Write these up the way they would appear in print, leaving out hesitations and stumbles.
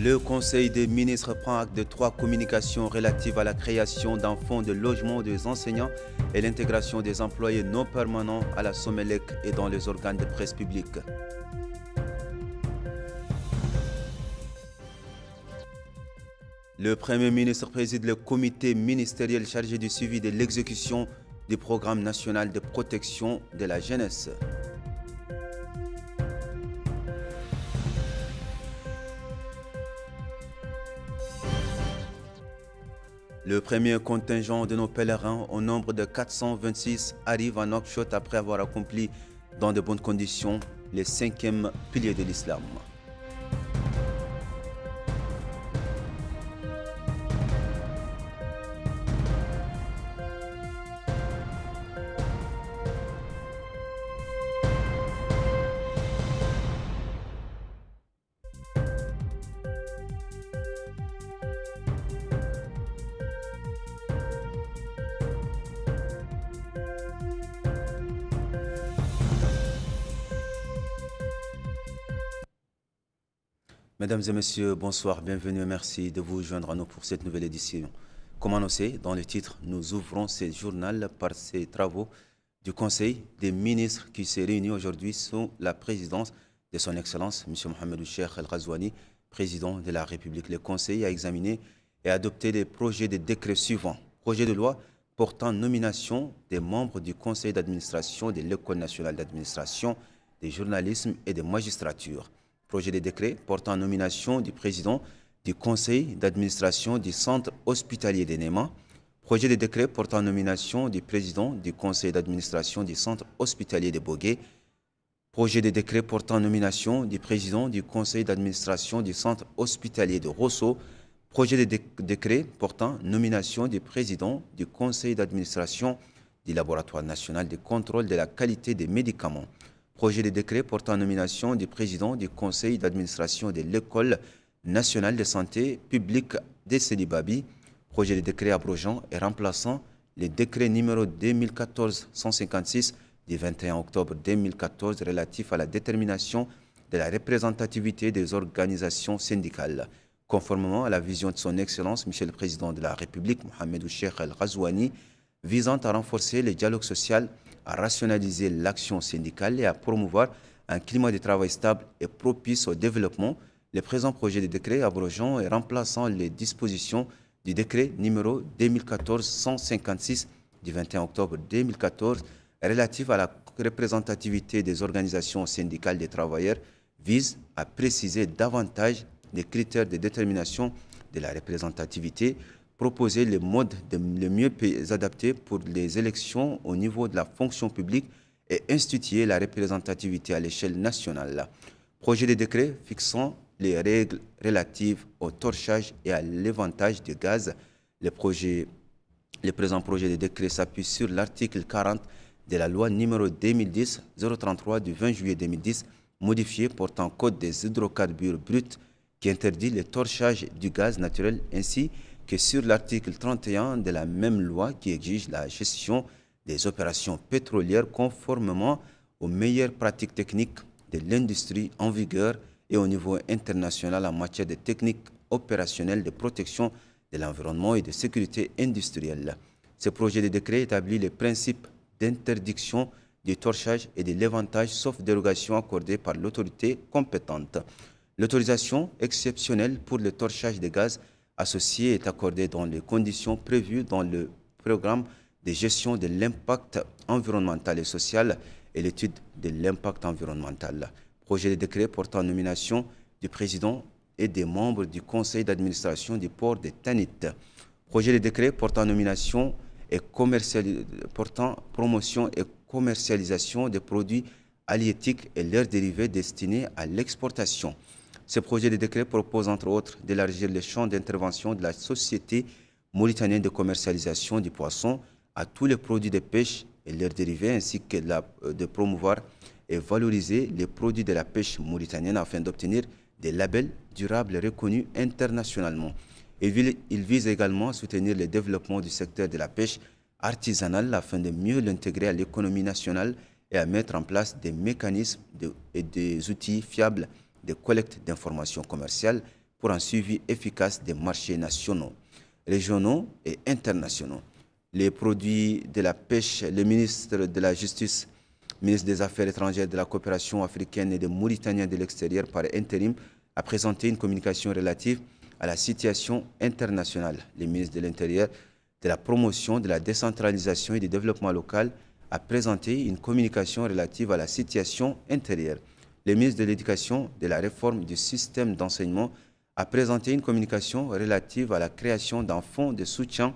Le Conseil des ministres prend acte de 3 communications relatives à la création d'un fonds de logement des enseignants et l'intégration des employés non permanents à la Somelec et dans les organes de presse publique. Le Premier ministre préside le comité ministériel chargé du suivi de l'exécution du programme national de protection de la jeunesse. Le premier contingent de nos pèlerins, au nombre de 426, arrive à Nouakchott après avoir accompli dans de bonnes conditions les 5e piliers de l'islam. Mesdames et messieurs, bonsoir, bienvenue, merci de vous joindre à nous pour cette nouvelle édition. Comme annoncé dans le titre, nous ouvrons ce journal par ces travaux du Conseil des ministres qui s'est réuni aujourd'hui sous la présidence de son Excellence, M. Mohamedou Cheikh El Ghazouani, président de la République. Le Conseil a examiné et adopté les projets de décrets suivants. Projet de loi portant nomination des membres du Conseil d'administration de l'École nationale d'administration, des journalismes et des magistratures. Projet de décret portant nomination du président du conseil d'administration du centre hospitalier de Néma. Projet de décret portant nomination du président du conseil d'administration du centre hospitalier de Bogué. Projet de décret portant nomination du président du conseil d'administration du centre hospitalier de Rosso. Projet de décret portant nomination du président du conseil d'administration du laboratoire national de contrôle de la qualité des médicaments. Projet de décret portant nomination du président du conseil d'administration de l'École nationale de santé publique de Sélibabi. Projet de décret abrogeant et remplaçant le décret numéro 2014-156 du 21 octobre 2014 relatif à la détermination de la représentativité des organisations syndicales. Conformément à la vision de son Excellence, Monsieur le Président de la République, Mohamedou Cheikh El Ghazouani, visant à renforcer le dialogue social, à rationaliser l'action syndicale et à promouvoir un climat de travail stable et propice au développement, le présent projet de décret abrogeant et remplaçant les dispositions du décret numéro 2014-156 du 21 octobre 2014 relatif à la représentativité des organisations syndicales des travailleurs vise à préciser davantage les critères de détermination de la représentativité, proposer les modes les mieux adaptés pour les élections au niveau de la fonction publique et instituer la représentativité à l'échelle nationale. Projet de décret fixant les règles relatives au torchage et à l'éventage de gaz. Le présent projet de décret s'appuie sur l'article 40 de la loi numéro 2010-033 du 20 juillet 2010, modifiée portant code des hydrocarbures bruts qui interdit le torchage du gaz naturel ainsi que sur l'article 31 de la même loi qui exige la gestion des opérations pétrolières conformément aux meilleures pratiques techniques de l'industrie en vigueur et au niveau international en matière de techniques opérationnelles de protection de l'environnement et de sécurité industrielle. Ce projet de décret établit les principes d'interdiction du torchage et de l'éventage sauf dérogation accordée par l'autorité compétente. L'autorisation exceptionnelle pour le torchage de gaz associé est accordé dans les conditions prévues dans le programme de gestion de l'impact environnemental et social et l'étude de l'impact environnemental. Projet de décret portant nomination du président et des membres du conseil d'administration du port de Tanit. Projet de décret portant nomination et portant promotion et commercialisation des produits halieutiques et leurs dérivés destinés à l'exportation. Ce projet de décret propose entre autres d'élargir le champ d'intervention de la Société mauritanienne de commercialisation du poisson à tous les produits de pêche et leurs dérivés ainsi que de promouvoir et valoriser les produits de la pêche mauritanienne afin d'obtenir des labels durables reconnus internationalement. Il vise également à soutenir le développement du secteur de la pêche artisanale afin de mieux l'intégrer à l'économie nationale et à mettre en place des mécanismes et des outils fiables de collecte d'informations commerciales pour un suivi efficace des marchés nationaux, régionaux et internationaux. Les produits de la pêche, le ministre de la Justice, ministre des Affaires étrangères, de la coopération africaine et des Mauritaniens de l'extérieur par intérim, a présenté une communication relative à la situation internationale. Le ministre de l'Intérieur, de la promotion, de la décentralisation et du développement local a présenté une communication relative à la situation intérieure. Le ministre de l'Éducation, de la réforme du système d'enseignement a présenté une communication relative à la création d'un fonds de soutien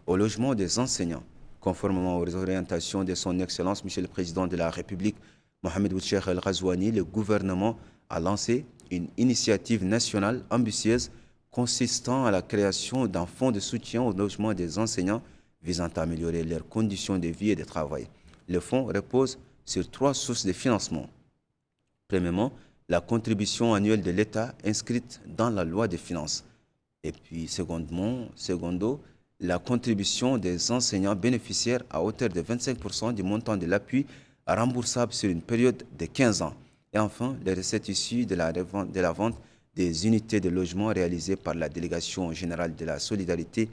au logement des enseignants. Conformément aux orientations de son Excellence, Monsieur le Président de la République, Mohamed Ould Cheikh El Ghazouani, le gouvernement a lancé une initiative nationale ambitieuse consistant à la création d'un fonds de soutien au logement des enseignants visant à améliorer leurs conditions de vie et de travail. Le fonds repose sur 3 sources de financement. Premièrement, la contribution annuelle de l'État inscrite dans la loi des finances. Et puis, secondo, la contribution des enseignants bénéficiaires à hauteur de 25% du montant de l'appui remboursable sur une période de 15 ans. Et enfin, les recettes issues de la vente des unités de logement réalisées par la Délégation générale de la solidarité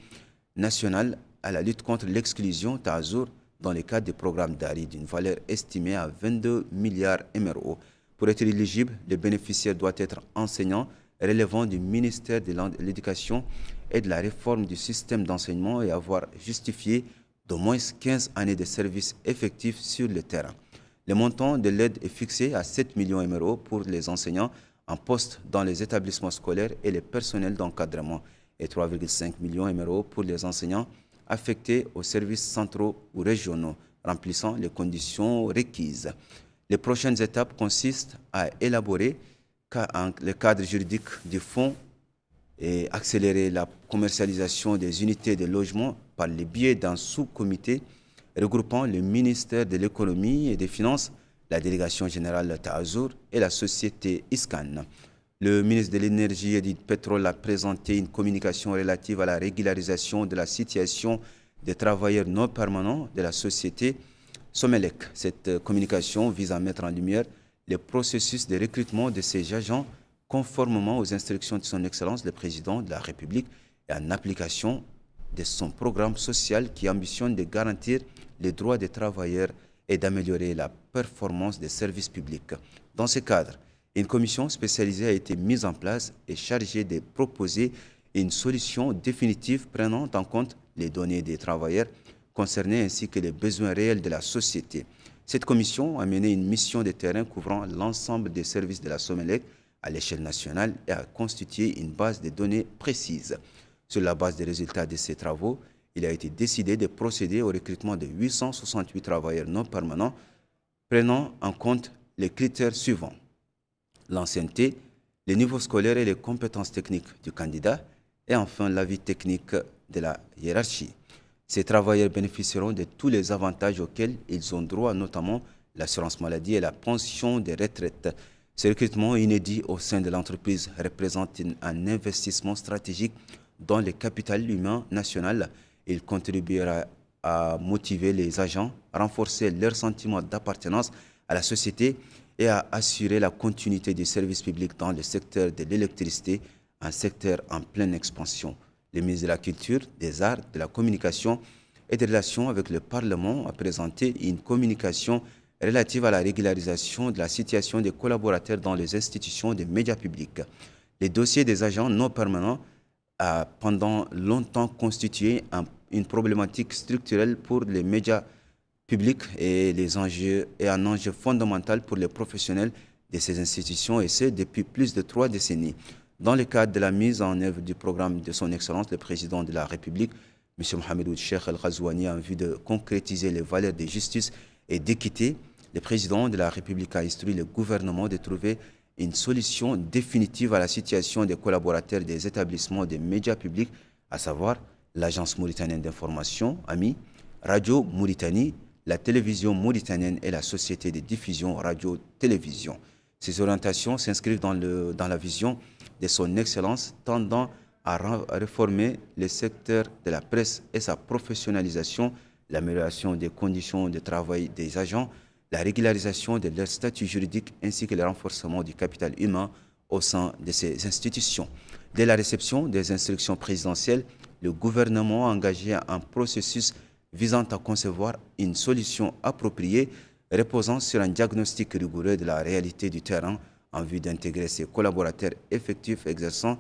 nationale à la lutte contre l'exclusion TASOUR dans le cadre du programme d'ARI d'une valeur estimée à 22 milliards MRO. Pour être éligible, le bénéficiaire doit être enseignant relevant du ministère de l'Éducation et de la réforme du système d'enseignement et avoir justifié d'au moins 15 années de service effectif sur le terrain. Le montant de l'aide est fixé à 7 millions MRO pour les enseignants en poste dans les établissements scolaires et les personnels d'encadrement et 3,5 millions MRO pour les enseignants affectés aux services centraux ou régionaux, remplissant les conditions requises. Les prochaines étapes consistent à élaborer le cadre juridique du fonds et accélérer la commercialisation des unités de logement par le biais d'un sous-comité regroupant le ministère de l'économie et des finances, la délégation générale TASOUR et la société ISCAN. Le ministre de l'énergie et du pétrole a présenté une communication relative à la régularisation de la situation des travailleurs non permanents de la société Somelec. Cette communication vise à mettre en lumière le processus de recrutement de ces agents conformément aux instructions de son Excellence le Président de la République et en application de son programme social qui ambitionne de garantir les droits des travailleurs et d'améliorer la performance des services publics. Dans ce cadre, une commission spécialisée a été mise en place et chargée de proposer une solution définitive prenant en compte les données des travailleurs concernés ainsi que les besoins réels de la société. Cette commission a mené une mission de terrain couvrant l'ensemble des services de la Somelec à l'échelle nationale et a constitué une base de données précise. Sur la base des résultats de ces travaux, il a été décidé de procéder au recrutement de 868 travailleurs non permanents, prenant en compte les critères suivants: l'ancienneté, le niveau scolaire et les compétences techniques du candidat, et enfin l'avis technique de la hiérarchie. Ces travailleurs bénéficieront de tous les avantages auxquels ils ont droit, notamment l'assurance maladie et la pension de retraite. Ce recrutement inédit au sein de l'entreprise représente un investissement stratégique dans le capital humain national. Il contribuera à motiver les agents, à renforcer leur sentiment d'appartenance à la société et à assurer la continuité du service public dans le secteur de l'électricité, un secteur en pleine expansion. Le ministre de la Culture, des Arts, de la Communication et des Relations avec le Parlement a présenté une communication relative à la régularisation de la situation des collaborateurs dans les institutions des médias publics. Les dossiers des agents non permanents a pendant longtemps constitué une problématique structurelle pour les médias publics et un enjeu fondamental pour les professionnels de ces institutions, et ce depuis plus de 3 décennies. Dans le cadre de la mise en œuvre du programme de son Excellence, le Président de la République, M. Mohamed Ould Cheikh El Ghazouani, en vue de concrétiser les valeurs de justice et d'équité, le Président de la République a instruit le gouvernement de trouver une solution définitive à la situation des collaborateurs des établissements des médias publics, à savoir l'Agence mauritanienne d'information, AMI, Radio Mauritanie, la télévision mauritanienne et la société de diffusion radio-télévision. Ces orientations s'inscrivent dans la vision de son Excellence tendant à réformer le secteur de la presse et sa professionnalisation, l'amélioration des conditions de travail des agents, la régularisation de leur statut juridique ainsi que le renforcement du capital humain au sein de ces institutions. Dès la réception des instructions présidentielles, le gouvernement a engagé un processus visant à concevoir une solution appropriée reposant sur un diagnostic rigoureux de la réalité du terrain en vue d'intégrer ses collaborateurs effectifs exerçant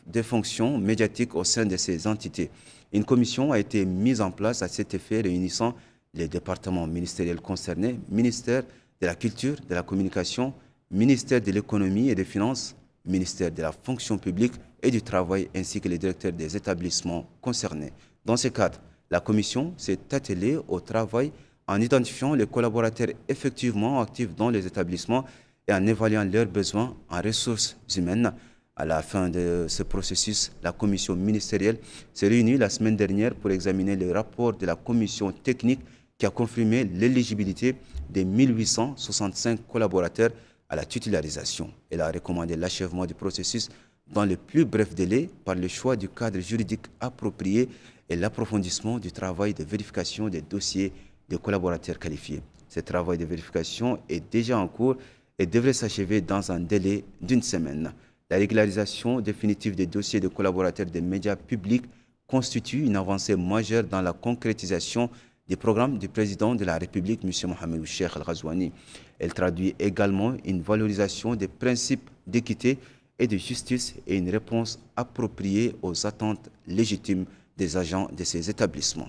des fonctions médiatiques au sein de ces entités. Une commission a été mise en place à cet effet réunissant les départements ministériels concernés, ministère de la Culture, de la Communication, ministère de l'Économie et des Finances, ministère de la Fonction publique et du Travail ainsi que les directeurs des établissements concernés. Dans ce cadre, la commission s'est attelée au travail en identifiant les collaborateurs effectivement actifs dans les établissements et en évaluant leurs besoins en ressources humaines. À la fin de ce processus, la commission ministérielle s'est réunie la semaine dernière pour examiner le rapport de la commission technique qui a confirmé l'éligibilité des 1865 collaborateurs à la titularisation. Elle a recommandé l'achèvement du processus dans le plus bref délai par le choix du cadre juridique approprié et l'approfondissement du travail de vérification des dossiers de collaborateurs qualifiés. Ce travail de vérification est déjà en cours et devrait s'achever dans un délai d'une semaine. La régularisation définitive des dossiers de collaborateurs des médias publics constitue une avancée majeure dans la concrétisation des programmes du président de la République, M. Mohamed Cheikh Al-Ghazouani. Elle traduit également une valorisation des principes d'équité et de justice et une réponse appropriée aux attentes légitimes des agents de ces établissements.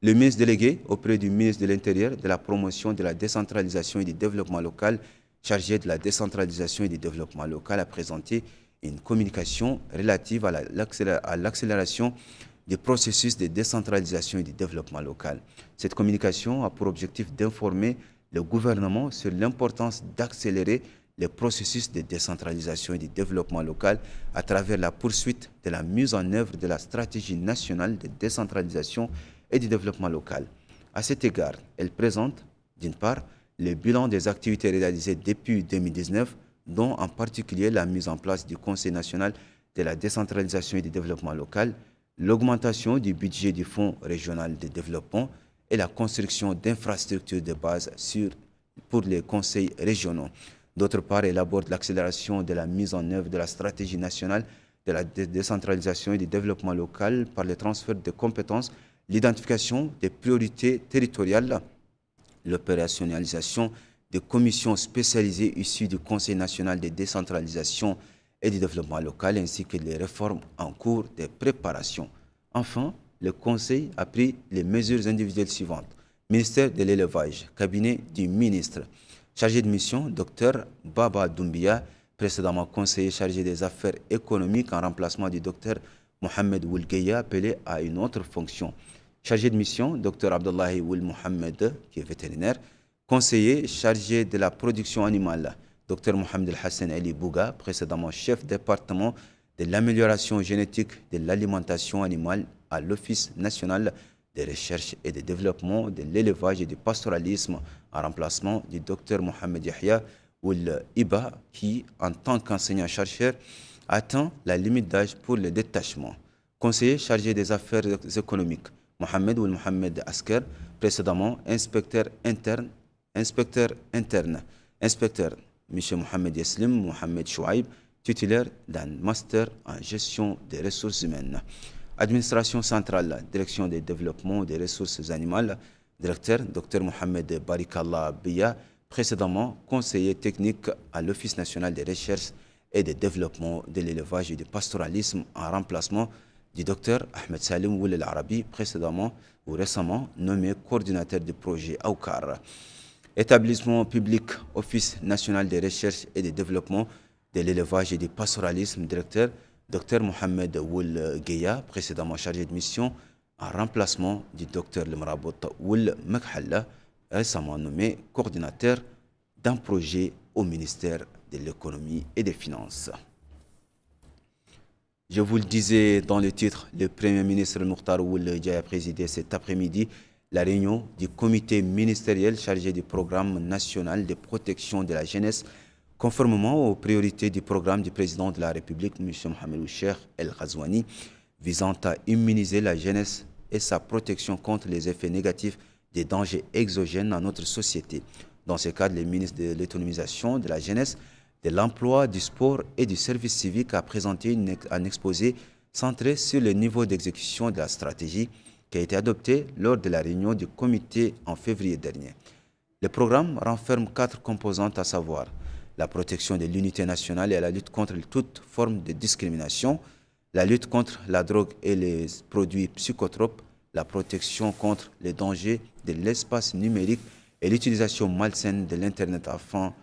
Le ministre délégué auprès du ministre de l'Intérieur, de la promotion de la décentralisation et du développement local, chargé de la décentralisation et du développement local, a présenté une communication relative à l'accélération des processus de décentralisation et du développement local. Cette communication a pour objectif d'informer le gouvernement sur l'importance d'accélérer les processus de décentralisation et du développement local à travers la poursuite de la mise en œuvre de la stratégie nationale de décentralisation et du développement local. À cet égard, elle présente, d'une part, le bilan des activités réalisées depuis 2019, dont en particulier la mise en place du Conseil national de la décentralisation et du développement local, l'augmentation du budget du Fonds régional de développement et la construction d'infrastructures de base pour les conseils régionaux. D'autre part, elle aborde l'accélération de la mise en œuvre de la stratégie nationale de la décentralisation et du développement local par le transfert de compétences, l'identification des priorités territoriales, l'opérationnalisation des commissions spécialisées issues du Conseil national de décentralisation et du développement local, ainsi que les réformes en cours de préparation. Enfin, le Conseil a pris les mesures individuelles suivantes. Ministère de l'élevage, cabinet du ministre. Chargé de mission, Dr Baba Doumbia, précédemment conseiller chargé des affaires économiques en remplacement du Dr Mohamed Oulgeya, appelé à une autre fonction. Chargé de mission, Dr Abdullahi Oul Mohamed, qui est vétérinaire. Conseiller chargé de la production animale, Dr Mohamed El Hassan Ali Bouga, précédemment chef département de l'amélioration génétique de l'alimentation animale à l'Office national de recherche et de développement de l'élevage et du pastoralisme en remplacement du Dr Mohamed Yahya Oul Iba, qui, en tant qu'enseignant-chercheur, atteint la limite d'âge pour le détachement. Conseiller chargé des affaires économiques, Mohamed Oul Mohamed Asker, précédemment inspecteur interne, inspecteur M. Mohamed Yaslim Mohamed Chouaib, titulaire d'un master en gestion des ressources humaines. Administration centrale, direction des développements des ressources animales, directeur Dr Mohamed Barikallah Biya, précédemment conseiller technique à l'Office national de recherche et de développement de l'élevage et du pastoralisme en remplacement du Dr Ahmed Salim Oul El Arabi, précédemment ou récemment nommé coordinateur du projet AUCAR. Établissement public, Office national de recherche et de développement de l'élevage et du pastoralisme, directeur Dr Mohamed Oul Geya, précédemment chargé de mission en remplacement du Dr Lemrabot Oul Mekhalla, récemment nommé coordinateur d'un projet au ministère de l'économie et des finances. Je vous le disais dans le titre, le Premier ministre Mokhtar Ould Ghaya a présidé cet après-midi la réunion du comité ministériel chargé du programme national de protection de la jeunesse, conformément aux priorités du programme du président de la République, M. Mohamed Cheikh El-Ghazouani, visant à immuniser la jeunesse et sa protection contre les effets négatifs des dangers exogènes dans notre société. Dans ce cadre, les ministres de l'autonomisation de la jeunesse, de l'emploi, du sport et du service civique a présenté un exposé centré sur le niveau d'exécution de la stratégie qui a été adoptée lors de la réunion du comité en février dernier. Le programme renferme 4 composantes, à savoir la protection de l'unité nationale et la lutte contre toute forme de discrimination, la lutte contre la drogue et les produits psychotropes, la protection contre les dangers de l'espace numérique et l'utilisation malsaine de l'Internet, enfin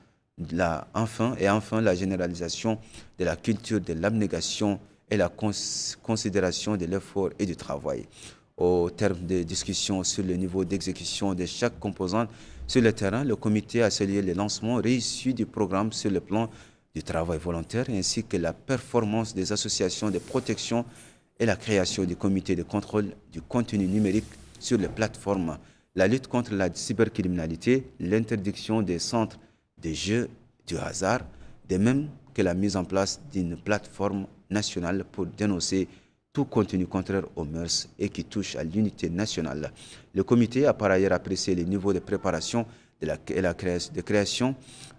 la généralisation de la culture de l'abnégation et la considération de l'effort et du travail. Au terme des discussions sur le niveau d'exécution de chaque composante sur le terrain, le comité a salué le lancement réussi du programme sur le plan du travail volontaire ainsi que la performance des associations de protection et la création du comité de contrôle du contenu numérique sur les plateformes, la lutte contre la cybercriminalité, l'interdiction des centres de jeux du hasard, de même que la mise en place d'une plateforme nationale pour dénoncer tout contenu contraire aux mœurs et qui touche à l'unité nationale. Le comité a par ailleurs apprécié le niveau de préparation de création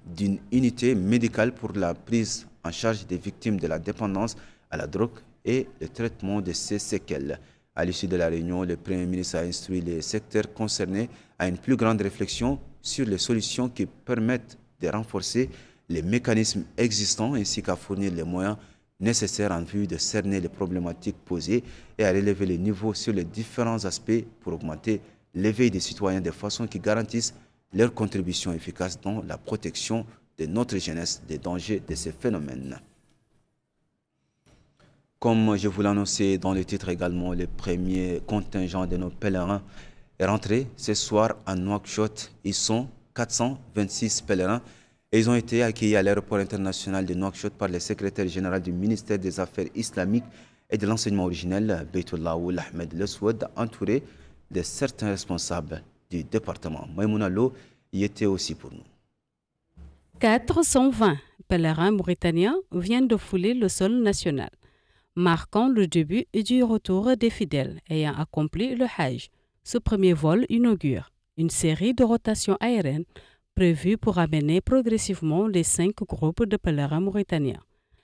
d'une unité médicale pour la prise en charge des victimes de la dépendance à la drogue et le traitement de ses séquelles. À l'issue de la réunion, le Premier ministre a instruit les secteurs concernés à une plus grande réflexion sur les solutions qui permettent de renforcer les mécanismes existants ainsi qu'à fournir les moyens nécessaires en vue de cerner les problématiques posées et à relever les niveaux sur les différents aspects pour augmenter l'éveil des citoyens de façon qui garantisse leur contribution efficace dans la protection de notre jeunesse des dangers de ces phénomènes. Comme je vous l'ai annoncé dans le titre également, le premier contingent de nos pèlerins est rentré ce soir à Nouakchott. Ils sont 426 pèlerins et ils ont été accueillis à l'aéroport international de Nouakchott par le secrétaire général du ministère des Affaires islamiques et de l'enseignement originel, Beytullah Ould Ahmed El Soued, entouré de certains responsables du département. Maïmouna Lo y était aussi pour nous. 420 pèlerins mauritaniens viennent de fouler le sol national, marquant le début du retour des fidèles ayant accompli le Hajj. Ce premier vol inaugure une série de rotations aériennes prévues pour amener progressivement les 5 groupes de pèlerins mauritaniens.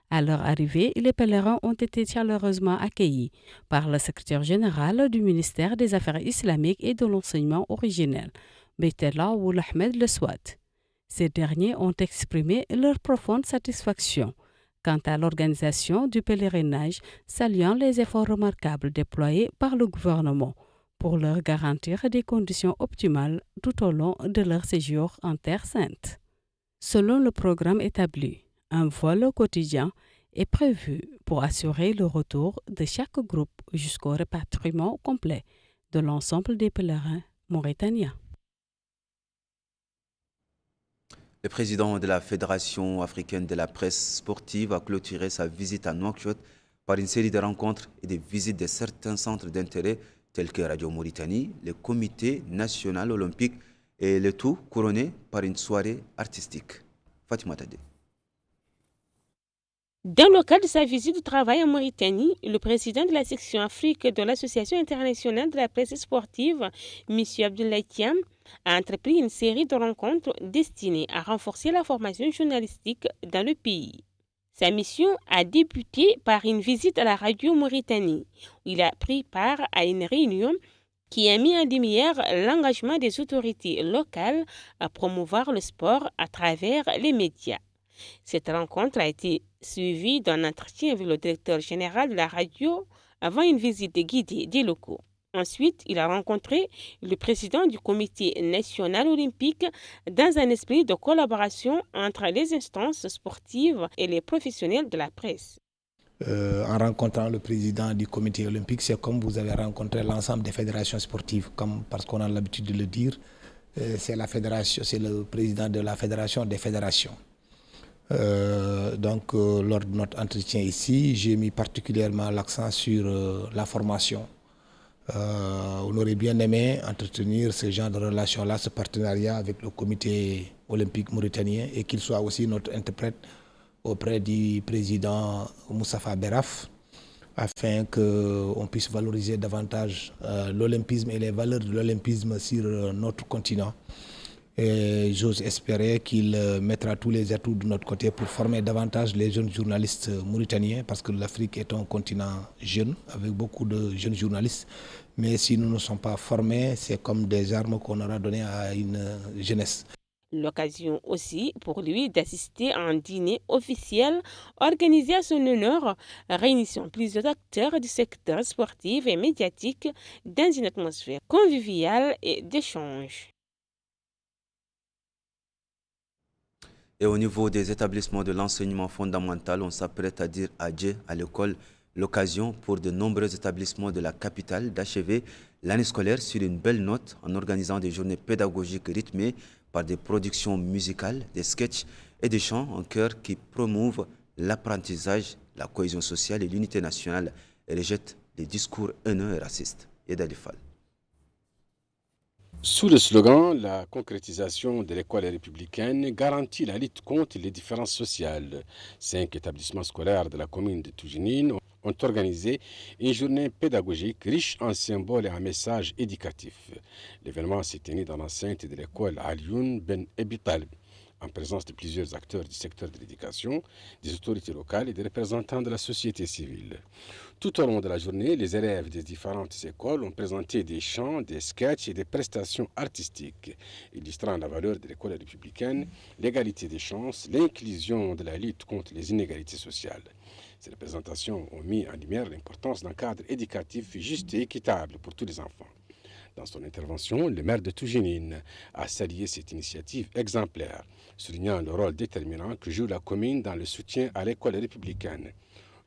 À leur arrivée, les pèlerins ont été chaleureusement accueillis par le secrétaire général du ministère des Affaires islamiques et de l'enseignement originel, Beytullah Ould Ahmed El Soued. Ces derniers ont exprimé leur profonde satisfaction quant à l'organisation du pèlerinage, saluant les efforts remarquables déployés par le gouvernement pour leur garantir des conditions optimales tout au long de leur séjour en Terre Sainte. Selon le programme établi, un vol quotidien est prévu pour assurer le retour de chaque groupe jusqu'au rapatriement complet de l'ensemble des pèlerins mauritaniens. Le président de la Fédération africaine de la presse sportive a clôturé sa visite à Nouakchott par une série de rencontres et de visites de certains centres d'intérêt tels que Radio Mauritanie, le Comité national olympique et le tout couronné par une soirée artistique. Fatima Tade. Dans le cadre de sa visite de travail en Mauritanie, le président de la section Afrique de l'Association internationale de la presse sportive, M. Abdoulaye Thiam, a entrepris une série de rencontres destinées à renforcer la formation journalistique dans le pays. Sa mission a débuté par une visite à la Radio Mauritanie, où il a pris part à une réunion qui a mis en lumière l'engagement des autorités locales à promouvoir le sport à travers les médias. Cette rencontre a été suivie d'un entretien avec le directeur général de la radio avant une visite guidée des locaux. Ensuite, il a rencontré le président du comité national olympique dans un esprit de collaboration entre les instances sportives et les professionnels de la presse. En rencontrant le président du comité olympique, c'est comme vous avez rencontré l'ensemble des fédérations sportives, parce qu'on a l'habitude de le dire, c'est le président de la fédération des fédérations. Lors de notre entretien ici, j'ai mis particulièrement l'accent sur la formation. On aurait bien aimé entretenir ce genre de relation-là, ce partenariat avec le comité olympique mauritanien et qu'il soit aussi notre interprète auprès du président Moustapha Beraf afin qu'on puisse valoriser davantage l'olympisme et les valeurs de l'olympisme sur notre continent. Et j'ose espérer qu'il mettra tous les atouts de notre côté pour former davantage les jeunes journalistes mauritaniens, parce que l'Afrique est un continent jeune, avec beaucoup de jeunes journalistes. Mais si nous ne sommes pas formés, c'est comme des armes qu'on aura données à une jeunesse. L'occasion aussi pour lui d'assister à un dîner officiel organisé à son honneur, réunissant plusieurs acteurs du secteur sportif et médiatique dans une atmosphère conviviale et d'échange. Et au niveau des établissements de l'enseignement fondamental, on s'apprête à dire adieu à l'école. L'occasion pour de nombreux établissements de la capitale d'achever l'année scolaire sur une belle note en organisant des journées pédagogiques rythmées par des productions musicales, des sketchs et des chants en chœur qui promouvent l'apprentissage, la cohésion sociale et l'unité nationale et rejettent les discours haineux et racistes. Yeda Lifal. Sous le slogan « La concrétisation de l'école républicaine garantit la lutte contre les différences sociales », 5 établissements scolaires de la commune de Toujinine ont organisé une journée pédagogique riche en symboles et en messages éducatifs. L'événement s'est tenu dans l'enceinte de l'école Alioune Ben Abi Talib, en présence de plusieurs acteurs du secteur de l'éducation, des autorités locales et des représentants de la société civile. Tout au long de la journée, les élèves des différentes écoles ont présenté des chants, des sketchs et des prestations artistiques, illustrant la valeur de l'école républicaine, l'égalité des chances, l'inclusion de la lutte contre les inégalités sociales. Ces représentations ont mis en lumière l'importance d'un cadre éducatif juste et équitable pour tous les enfants. Dans son intervention, le maire de Toujinine a salué cette initiative exemplaire, soulignant le rôle déterminant que joue la commune dans le soutien à l'école républicaine,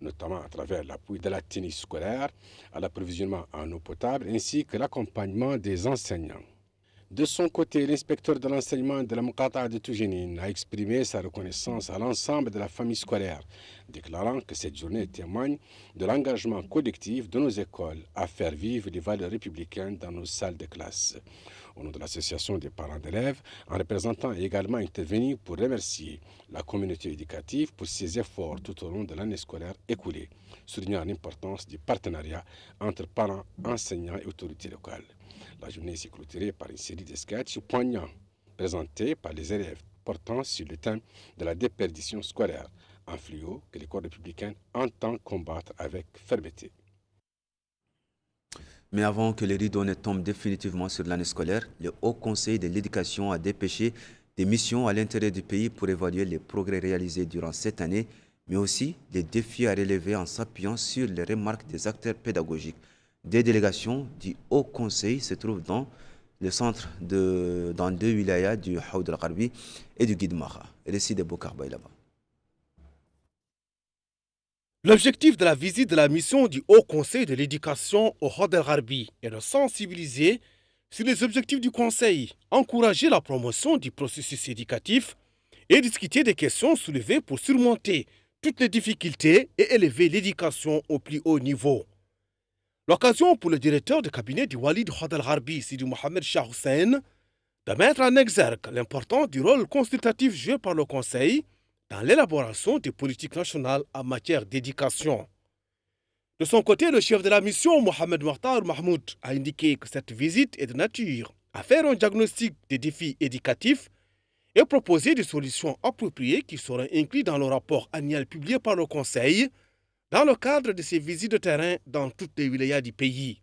notamment à travers l'appui de la tenue scolaire, à l'approvisionnement en eau potable ainsi que l'accompagnement des enseignants. De son côté, l'inspecteur de l'enseignement de la Muqata'a de Toujinine a exprimé sa reconnaissance à l'ensemble de la famille scolaire, déclarant que cette journée témoigne de l'engagement collectif de nos écoles à faire vivre les valeurs républicaines dans nos salles de classe. Au nom de l'association des parents d'élèves, un représentant est également intervenu pour remercier la communauté éducative pour ses efforts tout au long de l'année scolaire écoulée, soulignant l'importance du partenariat entre parents, enseignants et autorités locales. La journée s'est clôturée par une série de sketchs poignants présentés par les élèves portant sur le thème de la déperdition scolaire, un fléau que l'école républicaine entend combattre avec fermeté. Mais avant que les rideaux ne tombent définitivement sur l'année scolaire, le Haut Conseil de l'Éducation a dépêché des missions à l'intérieur du pays pour évaluer les progrès réalisés durant cette année, mais aussi les défis à relever en s'appuyant sur les remarques des acteurs pédagogiques. Des délégations du Haut Conseil se trouvent dans le centre dans 2 wilayas du Haoud al-Gharbi et du Guid Maha. Récit de Bokar Baylaba. L'objectif de la visite de la mission du Haut Conseil de l'éducation au Haoud al-Gharbi est de sensibiliser sur les objectifs du Conseil, encourager la promotion du processus éducatif et discuter des questions soulevées pour surmonter toutes les difficultés et élever l'éducation au plus haut niveau. L'occasion pour le directeur de cabinet du Wali du Haoud al-Gharbi, Sidi Mohamed Shah Hussein, de mettre en exergue l'importance du rôle consultatif joué par le Conseil dans l'élaboration des politiques nationales en matière d'éducation. De son côté, le chef de la mission, Mohamed Mokhtar Mahmoud, a indiqué que cette visite est de nature à faire un diagnostic des défis éducatifs et proposer des solutions appropriées qui seront incluses dans le rapport annuel publié par le Conseil dans le cadre de ses visites de terrain dans toutes les wilayas du pays.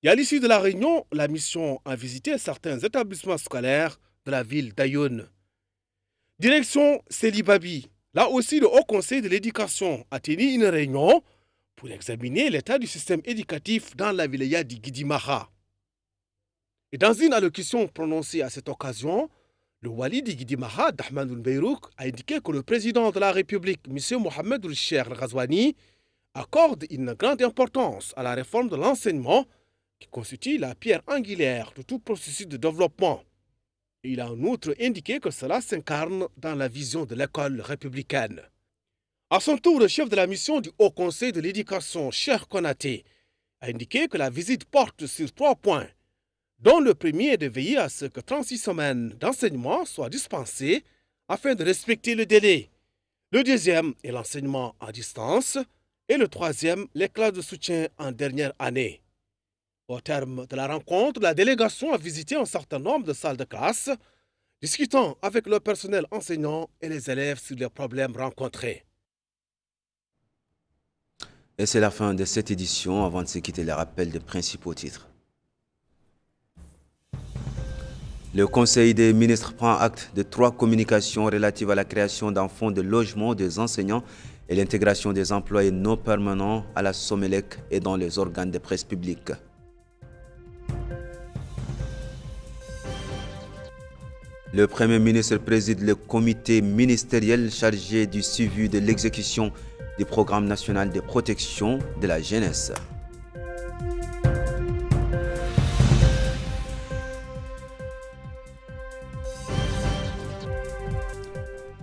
Et à l'issue de la réunion, la mission a visité certains établissements scolaires de la ville d'Ayoun. Direction Selibabi, là aussi le Haut Conseil de l'Éducation a tenu une réunion pour examiner l'état du système éducatif dans la wilaya du Guidi Maha. Et dans une allocution prononcée à cette occasion, le Wali du Guidi Maha, Dahmanoul Beyrouk, a indiqué que le président de la République, M. Mohamed Ould-Cheikh Al-Ghazouani, accorde une grande importance à la réforme de l'enseignement qui constitue la pierre angulaire de tout processus de développement. Il a en outre indiqué que cela s'incarne dans la vision de l'école républicaine. À son tour, le chef de la mission du Haut Conseil de l'Éducation, Cheikh Konaté, a indiqué que la visite porte sur 3 points, dont le premier est de veiller à ce que 36 semaines d'enseignement soient dispensées afin de respecter le délai. Le deuxième est l'enseignement à distance et le troisième, les classes de soutien en dernière année. Au terme de la rencontre, la délégation a visité un certain nombre de salles de classe discutant avec le personnel enseignant et les élèves sur les problèmes rencontrés. Et c'est la fin de cette édition. Avant de se quitter, les rappels des principaux titres. Le Conseil des ministres prend acte de 3 communications relatives à la création d'un fonds de logement des enseignants et l'intégration des employés non permanents à la Somelec et dans les organes de presse publique. Le Premier ministre préside le comité ministériel chargé du suivi de l'exécution du programme national de protection de la jeunesse.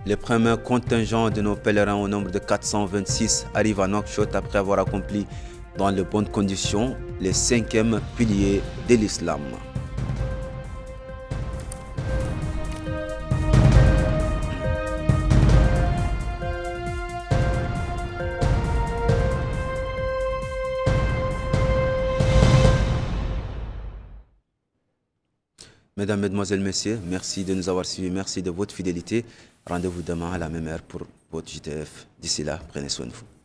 Le premier contingent de nos pèlerins au nombre de 426 arrive à Nouakchott après avoir accompli dans de bonnes conditions les 5e piliers de l'islam. Mesdames, Mesdemoiselles, Messieurs, merci de nous avoir suivis, merci de votre fidélité. Rendez-vous demain à la même heure pour votre JTF. D'ici là, prenez soin de vous.